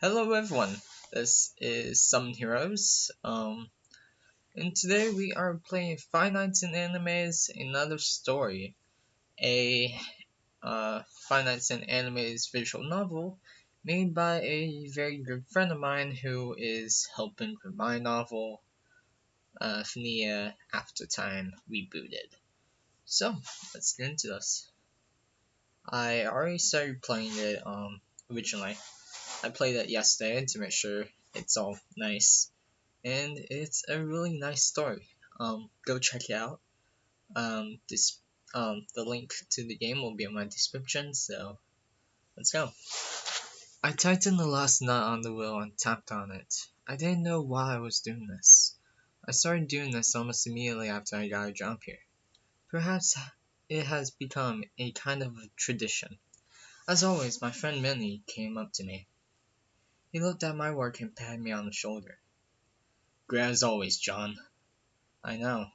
Hello everyone, this is Some Heroes, and today we are playing Five Nights in Anime's Another Story, a Five Nights in Anime's visual novel made by a very good friend of mine who is helping with my novel, Fnia After Time Rebooted. So, let's get into this. I already started playing it, originally. I played it yesterday to make sure it's all nice and it's a really nice story. Go check it out. The link to the game will be in my description. So let's go. I tightened the last nut on the wheel and tapped on it. I didn't know why I was doing this. I started doing this almost immediately after I got a job here. Perhaps it has become a kind of a tradition. As always, my friend Minnie came up to me. He looked at my work and patted me on the shoulder. Great as always, John. I know.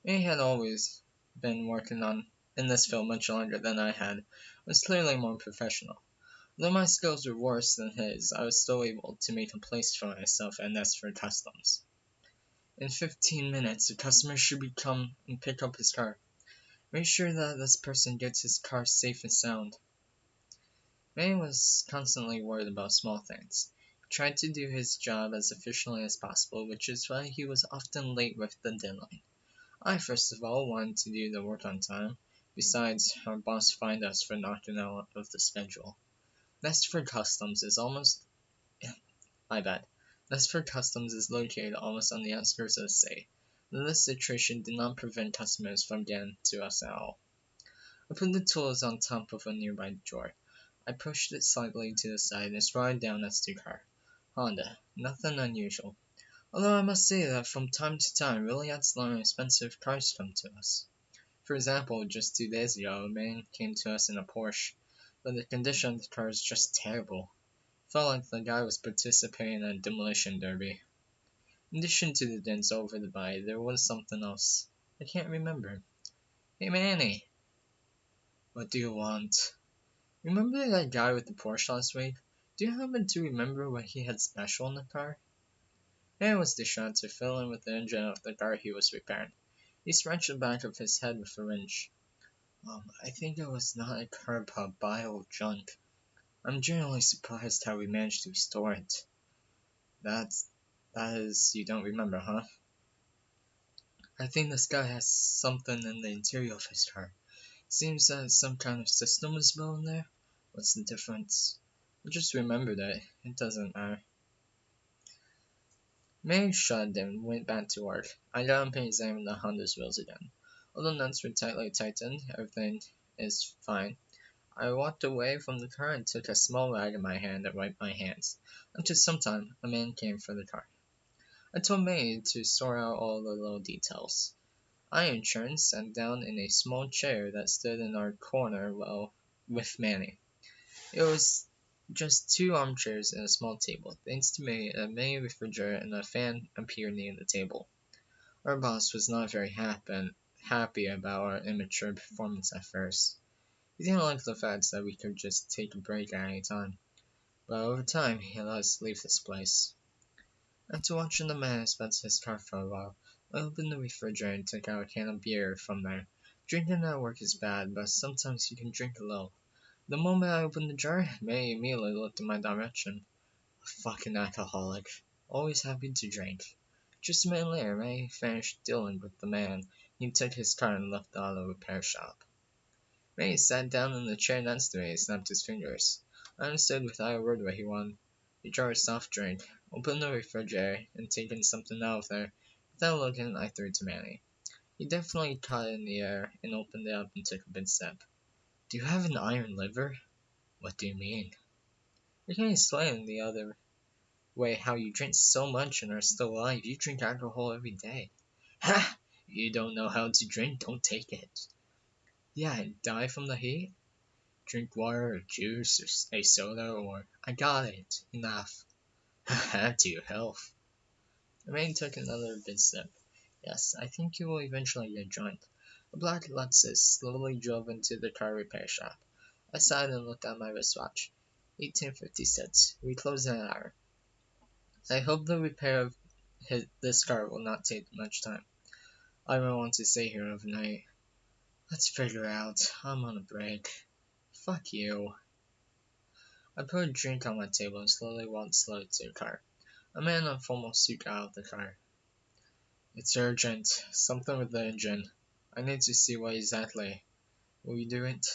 He had always been working on in this field much longer than I had, was clearly more professional. Though my skills were worse than his, I was still able to make a place for myself at Nestford Customs. In 15 minutes, a customer should come and pick up his car. Make sure that this person gets his car safe and sound. May was constantly worried about small things. He tried to do his job as efficiently as possible, which is why he was often late with the deadline. I first of all wanted to do the work on time. Besides, our boss fined us for knocking out of the schedule. Nestford Customs is almost my bad. Nestford Customs is located almost on the outskirts of the city. This situation did not prevent customers from getting to us at all. I put the tools on top of a nearby drawer. I pushed it slightly to the side and scrolled down next to car. Honda. Nothing unusual. Although I must say that from time to time really excellent and expensive cars come to us. For example, just 2 days ago, a man came to us in a Porsche, but the condition of the car is just terrible. It felt like the guy was participating in a demolition derby. In addition to the dents over the body, there was something else. I can't remember. Hey Manny, what do you want? Remember that guy with the Porsche last week? Do you happen to remember what he had special in the car? Manny was distracted, fiddling with the engine of the car he was repairing. He scratched the back of his head with a wrench. I think it was not a car but bio junk. I'm genuinely surprised how we managed to restore it. That's, that is, you don't remember, huh? I think this guy has something in the interior of his car. Seems that some kind of system was built in there. What's the difference? I just remembered it. It doesn't matter. May shrugged and went back to work. I got up and examined the Honda's wheels again. Although nuts were tightly tightened, everything is fine. I walked away from the car and took a small rag in my hand and wiped my hands. After some time, a man came for the car. I told May to sort out all the little details. I, in turn, sat down in a small chair that stood in our corner with Manny. It was just two armchairs and a small table. Thanks to May, a mini refrigerator and a fan appeared near the table. Our boss was not very happy about our immature performance at first. He didn't like the fact that we could just take a break at any time, but over time he let us leave this place. After watching the man inspect his car for a while, I opened the refrigerator and took out a can of beer from there. Drinking at work is bad, but sometimes you can drink a little. The moment I opened the jar, May immediately looked in my direction. A fucking alcoholic. Always happy to drink. Just a minute later, May finished dealing with the man. He took his car and left the auto repair shop. May sat down in the chair next to me and snapped his fingers. I understood without a word what he wanted. He drank a soft drink, opened the refrigerator, and taking something out of there. Without looking, I threw it to Manny. He definitely caught it in the air and opened it up and took a big sip. Do you have an iron liver? What do you mean? You can't explain the other way how you drink so much and are still alive. You drink alcohol every day. Ha! You don't know how to drink, don't take it. Yeah, die from the heat? Drink water or juice or a soda or... I got it. Enough. To your health. The man took another big sip. Yes, I think you will eventually get drunk. A black Lexus slowly drove into the car repair shop. I sighed and looked at my wristwatch. 18:56. We close in an hour. I hope the repair of this car will not take much time. I don't want to stay here overnight. Let's figure out. I'm on a break. Fuck you. I put a drink on my table and slowly walked slowly to the car. A man in a formal suit got out of the car. It's urgent. Something with the engine. I need to see what exactly. Will you do it?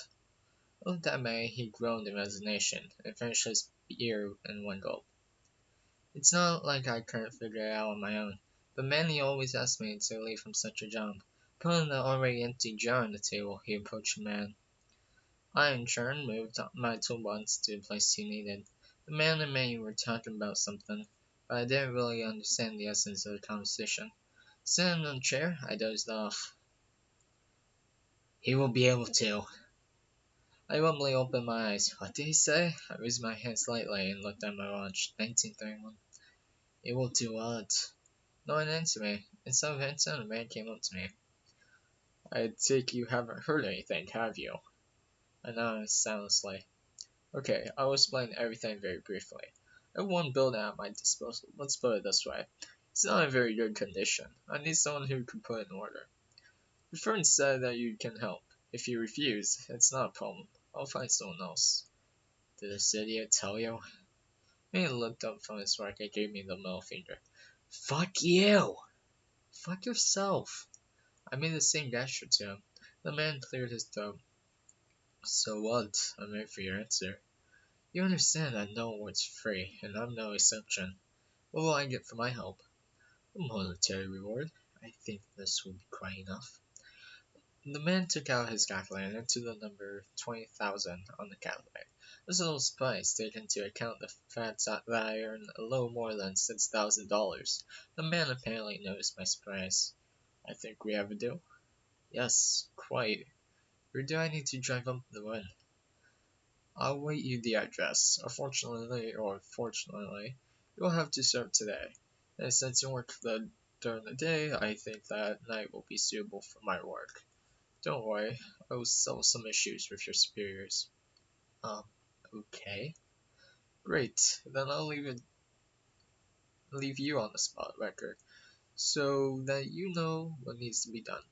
I looked at me, he groaned in resignation, and finished his beer in one gulp. It's not like I can't figure it out on my own, but Manny always asked me to leave him such a job. Putting the already empty jar on the table, he approached the man. I, in turn, moved my toolbox to the place he needed. The man and me were talking about something, but I didn't really understand the essence of the conversation. Sitting in the chair, I dozed off. He will be able to. I rumbly opened my eyes. What did he say? I raised my hand slightly and looked at my watch. 19:31. He will do what? No one answered me. Instead of answering, a man came up to me. I take you haven't heard anything, have you? I nodded silently. Okay, I'll explain everything very briefly. I have one building at my disposal. Let's put it this way. It's not in very good condition. I need someone who can put it in order. Your friend said that you can help. If you refuse, it's not a problem. I'll find someone else. Did this idiot tell you? He looked up from his work and gave me the middle finger. Fuck you! Fuck yourself! I made the same gesture to him. The man cleared his throat. So what? I'm ready for your answer. You understand that no award's free, and I'm no exception. What will I get for my help? A monetary reward. I think this will be quite enough. The man took out his calculator and entered the number 20,000 on the calculator. I was a little surprised, taking into account the fact that I earned a little more than $6,000. The man apparently noticed my surprise. I think we have a deal. Yes, quite. Where do I need to drive up the road? I'll wait you the address. Unfortunately, or fortunately, you'll have to serve today. And since you work during the day, I think that night will be suitable for my work. Don't worry, I will settle some issues with your superiors. Um, okay. Great, then I'll leave you on the spot record, so that you know what needs to be done.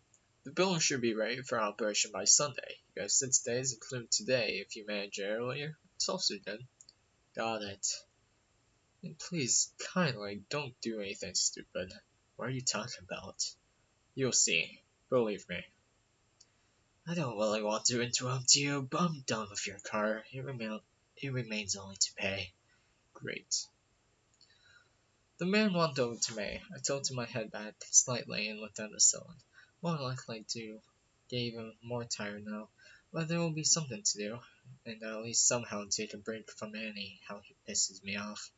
The building should be ready for operation by Sunday. You have 6 days, including today. If you manage it earlier, it's also good. Got it. And please, kindly, don't do anything stupid. What are you talking about? You'll see. Believe me. I don't really want to interrupt you, but I'm done with your car. It remains only to pay. Great. The man walked over to me. I tilted my head back slightly and looked at the ceiling. More likely to get even more tired now, but there will be something to do, and at least somehow take a break from Annie, how he pisses me off.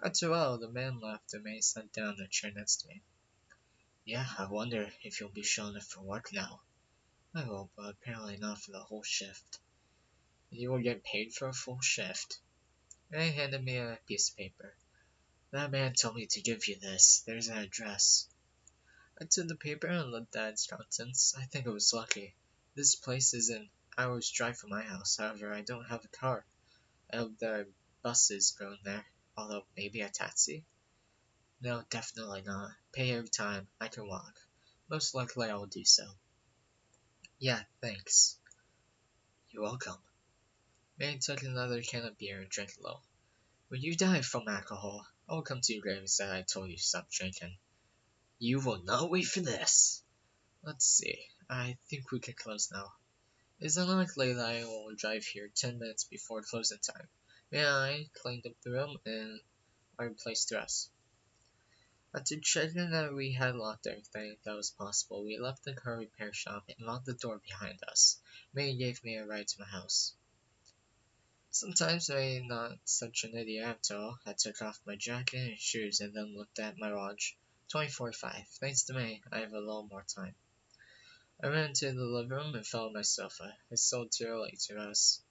After a while, the man left and May sat down in the chair next to me. Yeah, I wonder if you'll be showing up for work now. I will, but apparently not for the whole shift. You will get paid for a full shift. And he handed me a piece of paper. That man told me to give you this. There's an address. I took the paper and looked at its contents. I think I was lucky. This place is an hour's drive from my house. However, I don't have a car. I hope there are buses going there. Although, maybe a taxi? No, definitely not. Pay every time. I can walk. Most likely I will do so. Yeah, thanks. You're welcome. May took another can of beer and drank a little. When you die from alcohol, I will come to your grave and say I told you to stop drinking. You will not wait for this. Let's see. I think we can close now. It's unlikely that I will drive here 10 minutes before closing time. May I cleaned up the room and our place to rest. After checking that we had locked everything that was possible, we left the car repair shop and locked the door behind us. May gave me a ride to my house. Sometimes I not such an idiot after all. I took off my jacket and shoes and then looked at my watch. 20:45. Thanks to May, I have a little more time. I ran into the living room and fell on my sofa. It's so too early to rest.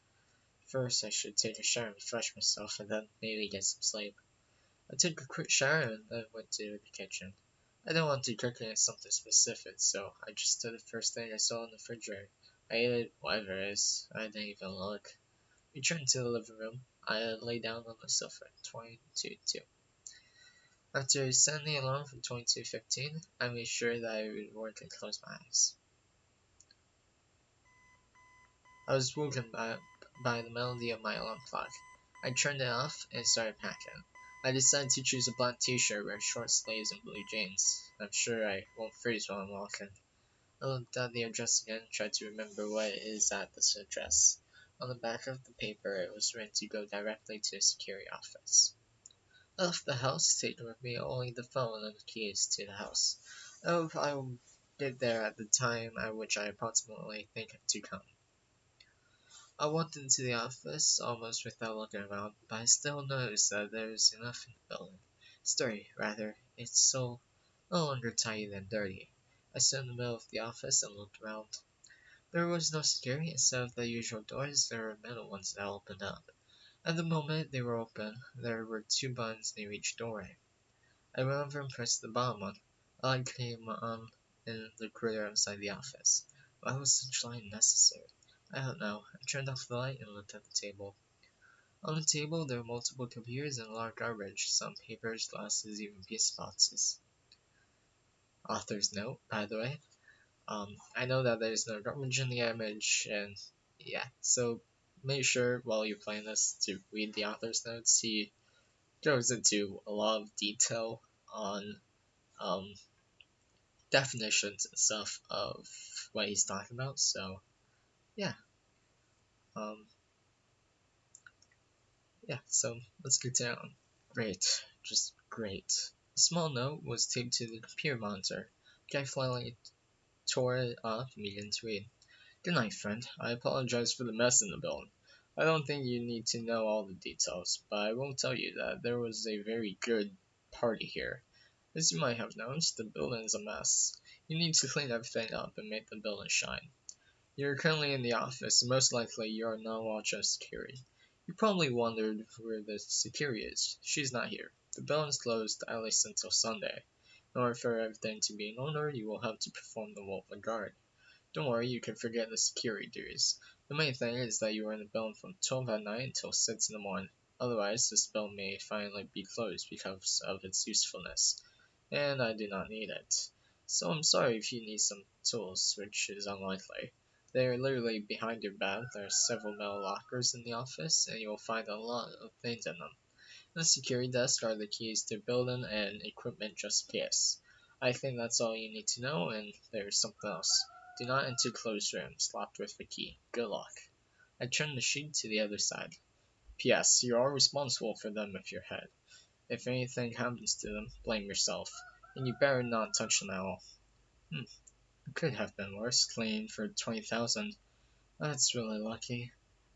First, I should take a shower and refresh myself, and then maybe get some sleep. I took a quick shower and then went to the kitchen. I didn't want to cook something specific, so I just did the first thing I saw in the refrigerator. I ate it, whatever it is. I didn't even look. We returned to the living room. I lay down on the sofa at 22:02. After setting the alarm for 22:15, I made sure that I would work and close my eyes. I was woken by the melody of my alarm clock. I turned it off and started packing. I decided to choose a black t-shirt, wear short sleeves, and blue jeans. I'm sure I won't freeze while I'm walking. I looked at the address again, tried to remember what it is at this address. On the back of the paper, it was written to go directly to the security office. I left the house, taking with me only the phone and the keys to the house. I hope I will get there at the time at which I approximately think to come. I walked into the office almost without looking around, but I still noticed that there is enough in the building. Sturdy, rather. It's so no longer tidy than dirty. I stood in the middle of the office and looked around. There was no security. Instead of the usual doors, there were metal ones that opened up. At the moment they were open, there were two buttons near each doorway. I went over and pressed the bottom one. A light came on in the corridor outside the office. Why was such light necessary? I don't know. I turned off the light and looked at the table. On the table there were multiple computers and a lot of garbage, some papers, glasses, even piece boxes. Author's note, by the way. I know that there's no garbage in the image, and yeah, so make sure while you're playing this to read the author's notes. He goes into a lot of detail on um, definitions and stuff of what he's talking about. So yeah, um, So let's get down. Great, just great. A small note was taped to the computer monitor. The guy finally tore it off and began to read. Good night, friend. I apologize for the mess in the building. I don't think you need to know all the details, but I will tell you that there was a very good party here. As you might have noticed, the building is a mess. You need to clean everything up and make the building shine. You're currently in the office, and most likely you are not watching security. You probably wondered where the security is. She's not here. The building's closed, at least until Sunday. In order for everything to be in order, you will have to perform the role of a guard. Don't worry, you can forget the security duties. The main thing is that you are in the building from 12 at night until 6 in the morning. Otherwise, this building may finally be closed because of its usefulness, and I do not need it. So I'm sorry if you need some tools, which is unlikely. They are literally behind your back. There are several metal lockers in the office, and you will find a lot of things in them. The security desk are the keys to building and equipment just in case. I think that's all you need to know, and there's something else. Do not enter closed rooms locked with a key. Good luck. I turned the sheet to the other side. P.S. You are responsible for them if you're head. If anything happens to them, blame yourself. And you better not touch them at all. It could have been worse, clean for 20,000. That's really lucky.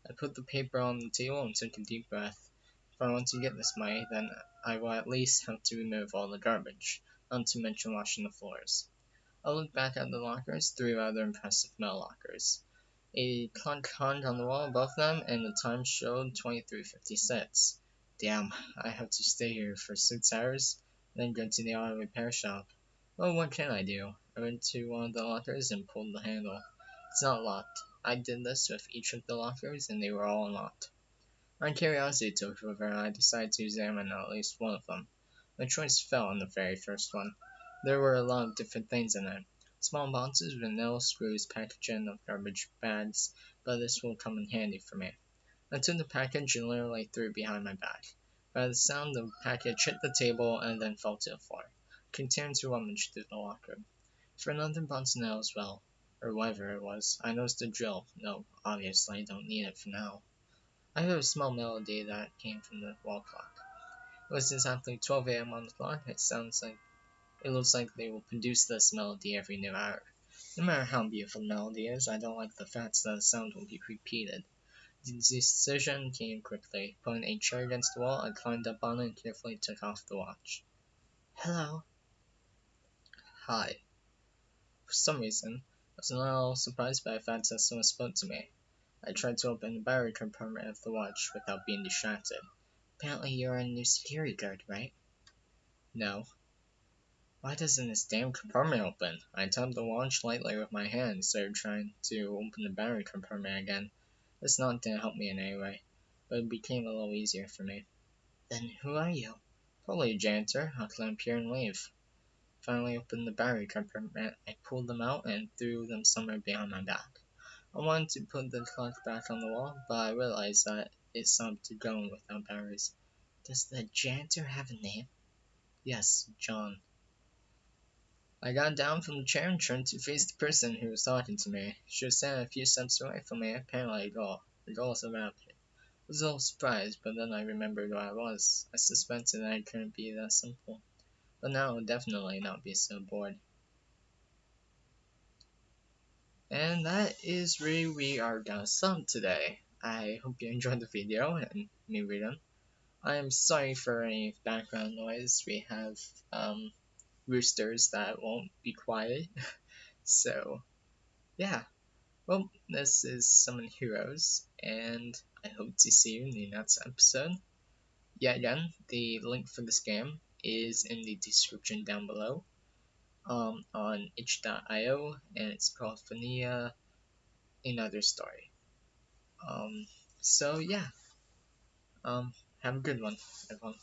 I put the paper on the table and took a deep breath. If I want to get this money, then I will at least have to remove all the garbage, not to mention washing the floors. I looked back at the lockers, three rather impressive metal lockers. A clock hung on the wall above them, and the time showed 23:56. Damn, I have to stay here for 6 hours, then go to the auto repair shop. Well, what can I do? I went to one of the lockers and pulled the handle. It's not locked. I did this with each of the lockers, and they were all unlocked. My curiosity took over, and I decided to examine at least one of them. My choice fell on the very first one. There were a lot of different things in it. Small boxes with nails, screws, packaging of garbage bags, but this will come in handy for me. I took the package and literally threw it behind my back. By the sound, the package hit the table and then fell to the floor. I continued to rummage through the locker. For another box of nails, well, or whatever it was, I noticed the drill. No, obviously I don't need it for now. I heard a small melody that came from the wall clock. It was exactly 12 a.m. on the clock. It looks like they will produce this melody every new hour. No matter how beautiful the melody is, I don't like the fact that the sound will be repeated. The decision came quickly. Putting a chair against the wall, I climbed up on it and carefully took off the watch. Hello. Hi. For some reason, I was not at all surprised by the fact that someone spoke to me. I tried to open the battery compartment of the watch without being distracted. Apparently you're a new security guard, right? No. Why doesn't this damn compartment open? I tapped the watch lightly with my hand instead of trying to open the battery compartment again. This knot didn't help me in any way. but it became a little easier for me. Then who are you? Probably a janitor. I'll climb here and leave. Finally opened the battery compartment. I pulled them out and threw them somewhere behind my back. I wanted to put the clock back on the wall, but I realized that it stopped going without batteries. Does the janitor have a name? Yes, John. I got down from the chair and turned to face the person who was talking to me. She was standing a few steps away from me, apparently a girl. The girl was around me. I was a little surprised, but then I remembered who I was. I suspected that it couldn't be that simple. But now I would definitely not be so bored. And that is where we are gonna stop today. I hope you enjoyed the video and me reading. I am sorry for any background noise. We have roosters that won't be quiet. So yeah. Well, this is Summon Heroes, and I hope to see you in the next episode. Yeah, again, the link for this game is in the description down below. On itch.io, and it's called Fnia, Another Story. Um, so yeah, have a good one, everyone.